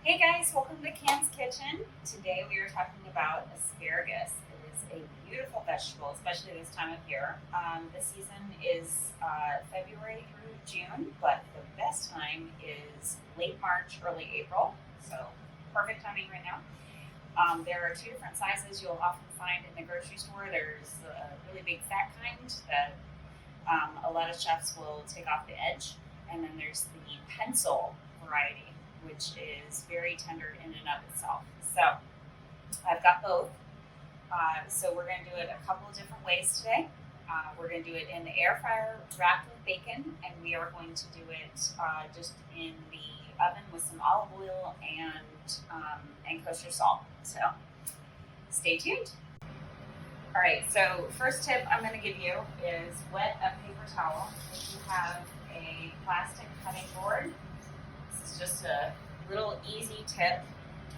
Hey guys, welcome to Cam's Kitchen. Today we are talking about asparagus. It is a beautiful vegetable, especially this time of year. The season is February through June, but the best time is late March, early April. So perfect timing right now. There are two different sizes you'll often find in the grocery store. There's a really big fat kind that a lot of chefs will take off the edge, and then there's the pencil variety, which is very tender in and of itself. So I've got both. So we're going to do it a couple of different ways today. We're going to do it in the air fryer wrapped with bacon, and we are going to do it just in the oven with some olive oil and kosher salt. So stay tuned. All right, so first tip I'm going to give you is wet a paper towel. If you have a plastic cutting board, this is just a little easy tip.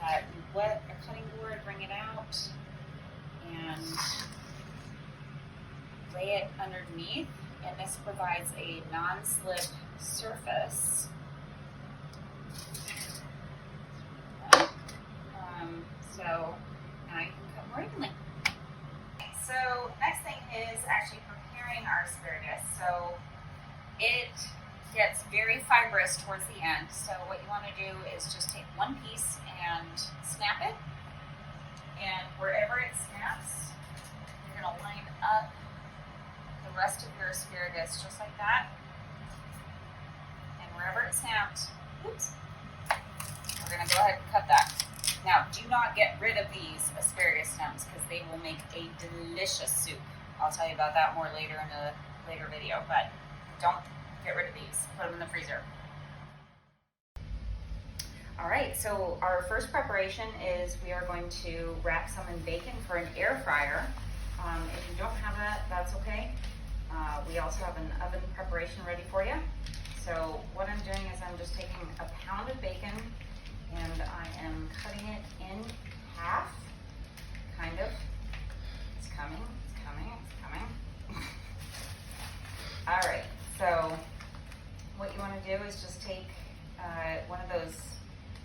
You wet a cutting board, bring it out, and lay it underneath, and this provides a non-slip surface. So now you can cut more evenly. So next thing is actually preparing our asparagus. So it gets very fibrous towards the end. So what you want to do is just take one piece and snap it. And wherever it snaps, you're going to line up the rest of your asparagus just like that. And wherever it snapped, oops, we're going to go ahead and cut that. Now, do not get rid of these asparagus stems because they will make a delicious soup. I'll tell you about that more later in a later video, but don't get rid of these. Put them in the freezer. All right, so our first preparation is we are going to wrap some in bacon for an air fryer. If you don't have that, that's okay. We also have an oven preparation ready for you. So what I'm doing is I'm just taking a pound of bacon and I am cutting it in half, kind of. It's coming, it's coming, it's coming. All right, so what you want to do is just take one of those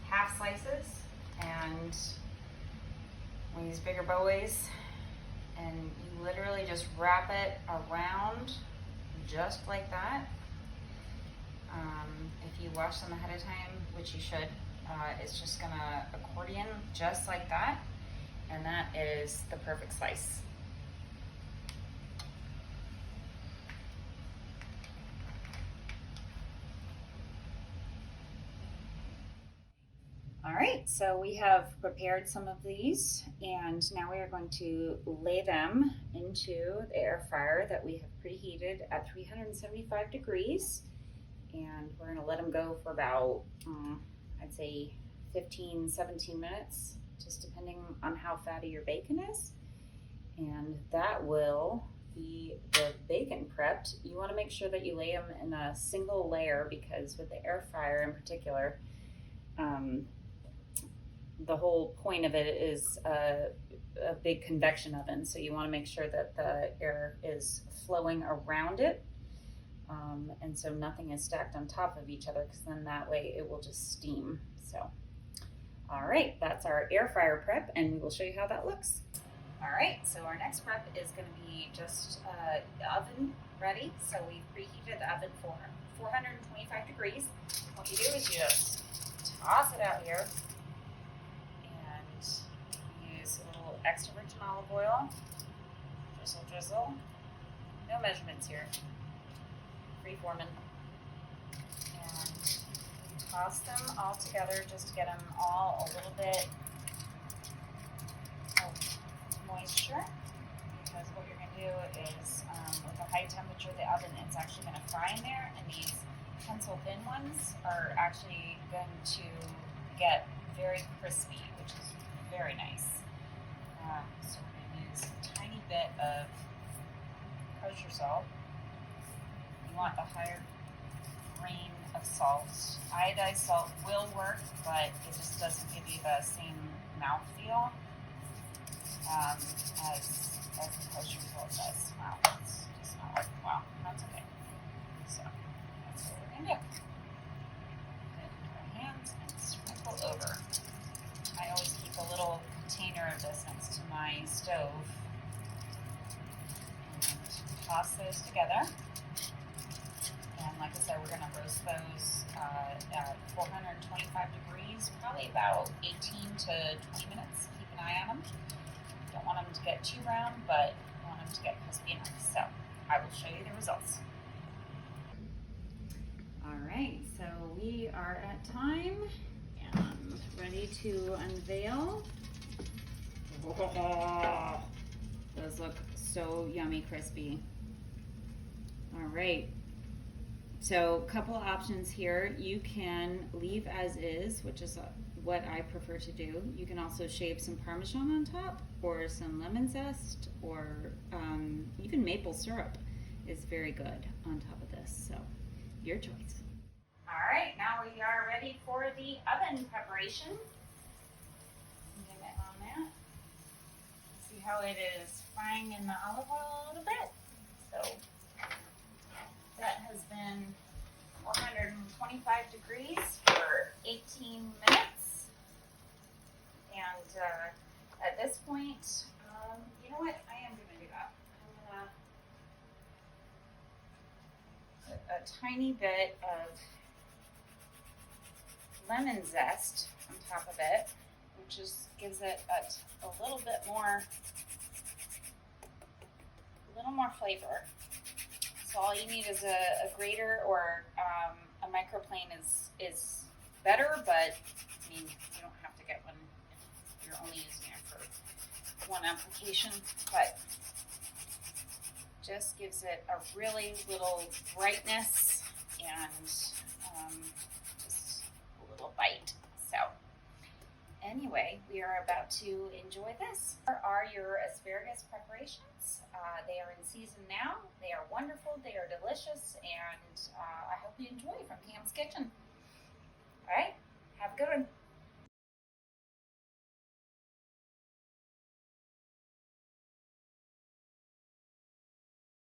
half slices and one of these bigger boys, and you literally just wrap it around just like that. If you wash them ahead of time, which you should, it's just gonna accordion just like that, and that is the perfect slice. All right, so we have prepared some of these, and now we are going to lay them into the air fryer that we have preheated at 375 degrees, and we're gonna let them go for about, I'd say 15, 17 minutes, just depending on how fatty your bacon is. And that will be the bacon prepped. You wanna make sure that you lay them in a single layer, because with the air fryer in particular, the whole point of it is a big convection oven. So you wanna make sure that the air is flowing around it. And so nothing is stacked on top of each other, because then that way it will just steam. So, all right, that's our air fryer prep, and we will show you how that looks. All right, so our next prep is going to be just the oven ready. So we've preheated the oven for 425 degrees. What you do is you just toss it out here and use a little extra virgin olive oil. Drizzle, drizzle. No measurements here. Free forming. And toss them all together just to get them all a little bit of moisture, because what you're going to do is with a high temperature of the oven, it's actually going to fry in there, and these pencil thin ones are actually going to get very crispy, which is very nice. So we're going to use a tiny bit of kosher salt. You want the higher grain of salt. Iodized salt will work, but it just doesn't give you the same mouthfeel as the kosher salt does. Wow, it's just not working well. That's okay. So that's what we're gonna do. Put it into our hands and sprinkle over. toss those together. And like I said, we're going to roast those at 425 degrees, probably about 18 to 20 minutes. Keep an eye on them. Don't want them to get too brown, but I want them to get crispy enough. So I will show you the results. All right, so we are at time and ready to unveil. Oh, those look so yummy crispy. All right. So a couple options here. You can leave as is, which is what I prefer to do. You can also shave some Parmesan on top or some lemon zest, or even maple syrup is very good on top of this. So your choice. All right, now we are ready for the oven preparation. Get it on that. See how it is frying in the olive oil a little bit. So that has been 425 degrees for 18 minutes. And at this point, you know what? I am going to do that. I'm going to put a tiny bit of lemon zest on top of it, which just gives it a little bit more, flavor. So all you need is a grater or a microplane is better, but I mean, you don't have to get one if you're only using it for one application, but just gives it a really little brightness and just a little bite. So anyway, we are about to enjoy this. Here are your asparagus preparations. They are in season now. They are wonderful. They are delicious, and I hope you enjoy from Pam's Kitchen. All right, have a good one.